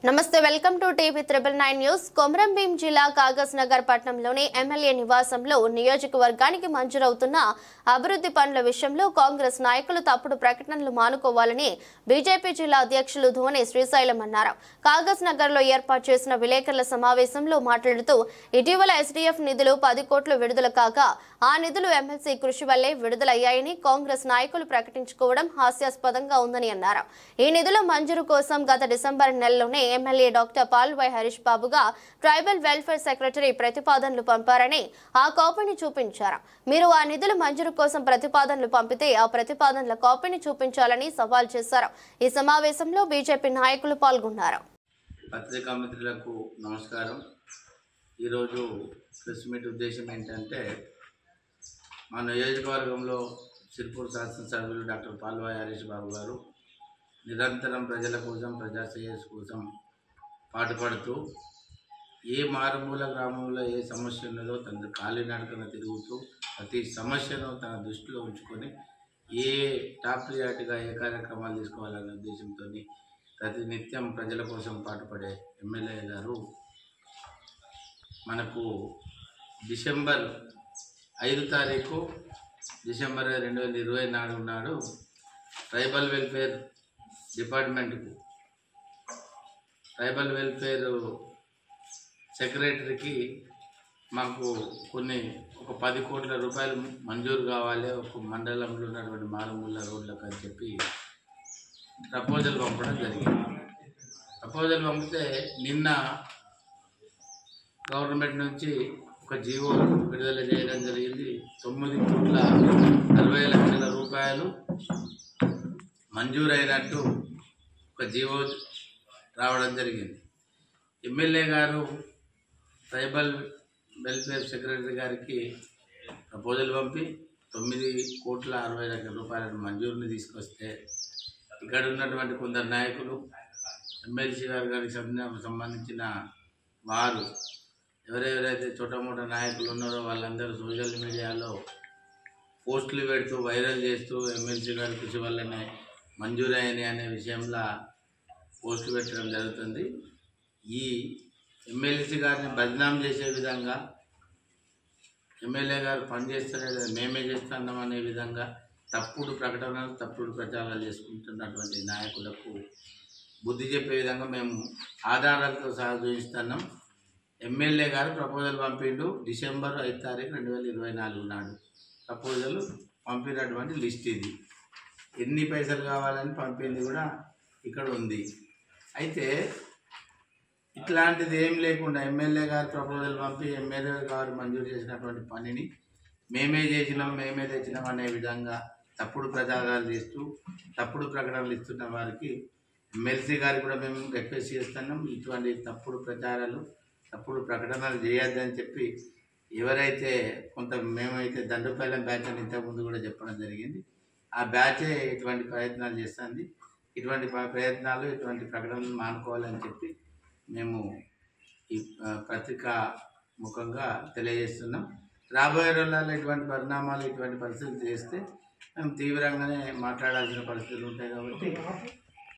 నమస్తే welcome to TV 999 news. Komarambheem జిల్లా కాగజ్ నగర్ పట్టణంలోని ఎమ్మెల్యే నివాసంలో నియోజకవర్గానికి మంజూరవుతున్న అభివృద్ధి పనుల విషయంలో కాంగ్రెస్ నాయకులు తప్పుడు ప్రకటనలు మానుకోవాలని బీజేపీ జిల్లా అధ్యక్షులు ధోని శ్రీశైలం అన్నారు. కాగజ్ నగర్ లో ఏర్పాటు చేసిన విలేకరుల సమావేశంలో మాట్లాడుతూ ఇటీవల ఎస్డీఎఫ్ నిధులు 10 కోట్లు విడుదల కాగా ఆ నిధులు ఎమ్మెల్సీ కృషి వల్లే విడుదలయ్యాయని కాంగ్రెస్ నాయకులు ప్రకటించుకోవడం హాస్యాస్పదంగా ఉందని అన్నారు. ఈ నిధుల మంజూరు కోసం గత డిసెంబర్ నెలలోనే ఎమ్మెల్యే డాక్టర్ పాల్వాయి హరీష్ బాబుగా ట్రైబల్ వెల్ఫేర్ సెక్రటరీ ప్రతిపాదనలు పంపారని ఆ కాపీని చూపించారు. మీరు ఆ నిధుల మంజూరు కోసం ప్రతిపాదనలు పంపితే ఆ ప్రతిపాదనల కాపీని చూపించాలని సవాల్ చేశారు. ఈ సమావేశంలో బీజేపీ నాయకులు పాల్గొన్నారు. పత్రికా మిత్రులకు నమస్కారం. ఈరోజు ప్రెస్ మీట్ ఉద్దేశం ఏంటంటే మా నియోజకవర్గంలో సిర్పూర్ శాసనసభ్యులు డాక్టర్ పాల్వాయి హరీష్ బాబు గారు నిరంతరం ప్రజల కోసం ప్రజా శ్రేయస్సు కోసం పాటుపడుతూ ఏ మారుమూల గ్రామంలో ఏ సమస్య ఉన్నదో తన కాలినడకన తిరుగుతూ ప్రతి సమస్యను తన దృష్టిలో ఉంచుకొని ఏ టాప్ ప్రియారిటీగా ఏ కార్యక్రమాలు తీసుకోవాలనే ఉద్దేశంతో ప్రతినిత్యం ప్రజల కోసం పాటుపడే ఎమ్మెల్యే గారు మనకు డిసెంబర్ 5 తారీఖు డిసెంబర్ 2024 నాడు ట్రైబల్ వెల్ఫేర్ డిపార్ట్మెంట్కు ట్రైబల్ వెల్ఫేర్ సెక్రటరీకి మాకు ఒక 10 కోట్ల రూపాయలు మంజూరు కావాలి ఒక మండలంలో ఉన్నటువంటి మారుమూల రోడ్లకు అని చెప్పి ప్రపోజల్ పంపడం జరిగింది. ప్రపోజల్ పంపితే నిన్న గవర్నమెంట్ నుంచి ఒక జీవో విడుదల చేయడం జరిగింది. 9,60,00,000 రూపాయలు మంజూరైనట్టు ఒక జీవో రావడం జరిగింది. ఎమ్మెల్యే గారు ట్రైబల్ వెల్ఫేర్ సెక్రటరీ గారికి ప్రపోజల్ పంపి 9,60,00,000 రూపాయలను మంజూరుని తీసుకొస్తే ఇక్కడ ఉన్నటువంటి కొందరు నాయకులు ఎమ్మెల్సీ గారికి సంబంధించిన వారు ఎవరెవరైతే చోటమోట నాయకులు ఉన్నారో వాళ్ళందరూ సోషల్ మీడియాలో పోస్టులు పెడుతూ వైరల్ చేస్తూ ఎమ్మెల్సీ గారి కృషి వల్లనే మంజూరయ్యని అనే విషయంలో పోస్టులు పెట్టడం జరుగుతుంది. ఈ ఎమ్మెల్సీ గారిని బదనాం చేసే విధంగా ఎమ్మెల్యే గారు పనిచేస్తలేదు మేమే చేస్తున్నాం అనే విధంగా తప్పుడు ప్రకటనలు తప్పుడు ప్రచారాలు చేసుకుంటున్నటువంటి నాయకులకు బుద్ధి చెప్పే విధంగా మేము ఆధారాలతో సహా చూపిస్తున్నాం. ఎమ్మెల్యే గారు ప్రపోజల్ పంపిండు డిసెంబర్ 5 తారీఖు 2024 నాడు ప్రపోజల్ పంపినటువంటి లిస్ట్ ఇది. ఎన్ని పైసలు కావాలని పంపింది కూడా ఇక్కడ ఉంది. అయితే ఇట్లాంటిది ఏం లేకుండా ఎమ్మెల్యే గారు ప్రపోజల్ పంపి ఎమ్మెల్యే గారు మంజూరు చేసినటువంటి పనిని మేమే చేసినాం మేమే తెచ్చినాం అనే విధంగా తప్పుడు ప్రచారాలు చేస్తూ తప్పుడు ప్రకటనలు ఇస్తున్న వారికి ఎమ్మెల్సీ గారికి కూడా మేము రిక్వెస్ట్ చేస్తున్నాం. ఇటువంటి తప్పుడు ప్రచారాలు తప్పుడు ప్రకటనలు చేయొద్దని చెప్పి ఎవరైతే మేమైతే దండుపాలెం బ్యాచ్ అని ఇంతకుముందు కూడా చెప్పడం జరిగింది. ఆ బ్యాచే ఇటువంటి ప్రయత్నాలు చేస్తుంది. ఇటువంటి ప్రయత్నాలు ఇటువంటి ప్రకటనలు మానుకోవాలని చెప్పి మేము ఈ పత్రికా ముఖంగా తెలియజేస్తున్నాం. రాబోయే రోజుల్లో ఇటువంటి పరిణామాలు ఇటువంటి పరిస్థితులు చేస్తే మేము తీవ్రంగానే మాట్లాడాల్సిన పరిస్థితులు ఉంటాయి కాబట్టి